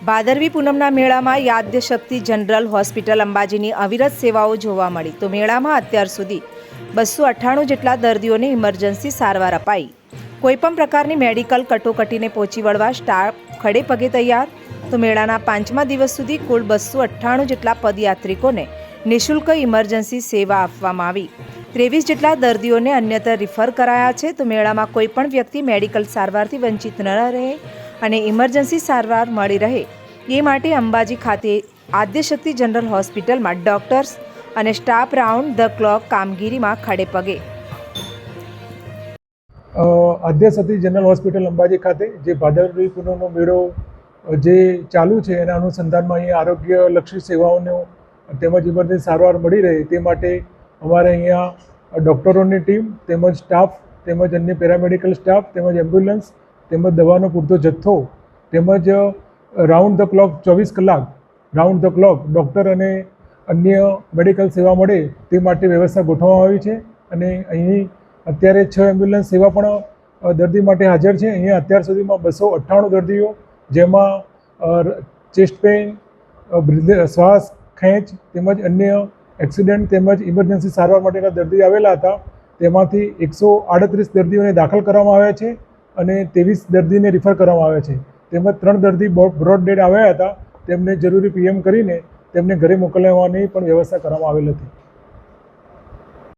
ભાદરવી પૂનમના મેળામાં યાદશક્તિ જનરલ હોસ્પિટલ અંબાજીની અવિરત સેવાઓ જોવા મળી તો મેળામાં અત્યાર સુધી 298 જેટલા દર્દીઓને ઇમરજન્સી સારવાર અપાઈ। કોઈપણ પ્રકારની મેડિકલ કટોકટીને પહોંચી વળવા સ્ટાફ ખડે પગે તૈયાર। તો મેળાના 5મા દિવસ સુધી કુલ 298 જેટલા પદયાત્રિકોને નિઃશુલ્ક ઇમરજન્સી સેવા આપવામાં આવી। 23 જેટલા દર્દીઓને અન્યત્ર રિફર કરાયા છે। તો મેળામાં કોઈપણ વ્યક્તિ મેડિકલ સારવારથી વંચિત ન રહે અને ઇમરજન્સી સારવાર મળી રહે એ માટે અંબાજી ખાતે આદ્યશક્તિ જનરલ હોસ્પિટલમાં ડોક્ટર્સ અને સ્ટાફ રાઉન્ડ ધ ક્લોક કામગીરીમાં ખડે પગે। આદ્યશક્તિ જનરલ હોસ્પિટલ અંબાજી ખાતે જે ભાદરવી પૂનમનો મેળો જે ચાલુ છે એના અનુસંધાનમાં અહીંયા આરોગ્યલક્ષી સેવાઓનો તેમજ ઇમરજન્સી સારવાર મળી રહે તે માટે અમારે અહીંયા ડૉક્ટરોની ટીમ તેમજ સ્ટાફ તેમજ અન્ય પેરામેડિકલ સ્ટાફ તેમજ એમ્બ્યુલન્સ તેમજ દવાનો પૂરતો જથ્થો તેમજ રાઉન્ડ ધ ક્લોક 24 કલાક રાઉન્ડ ધ ક્લોક ડૉક્ટર અને અન્ય મેડિકલ સેવા મળે તે માટે વ્યવસ્થા ગોઠવવામાં આવી છે। અને અહીં અત્યારે 6 એમ્બ્યુલન્સ સેવા પણ દર્દી માટે હાજર છે। અહીંયા અત્યાર સુધીમાં 298 દર્દીઓ જેમાં ચેસ્ટ પેઇન શ્વાસ ખેંચ તેમજ અન્ય એક્સિડન્ટ તેમજ ઇમરજન્સી સારવાર માટેના દર્દી આવેલા હતા। તેમાંથી 138 દર્દીઓને દાખલ કરવામાં આવ્યા છે અને 23 દર્દીને રિફર કરવામાં આવ્યા છે। તેમજ 3 દર્દી બ્રોડ ડેડ આવ્યા હતા તેમને જરૂરી PM કરીને તેમને ઘરે મોકલવાની પણ વ્યવસ્થા કરવામાં આવેલ હતી।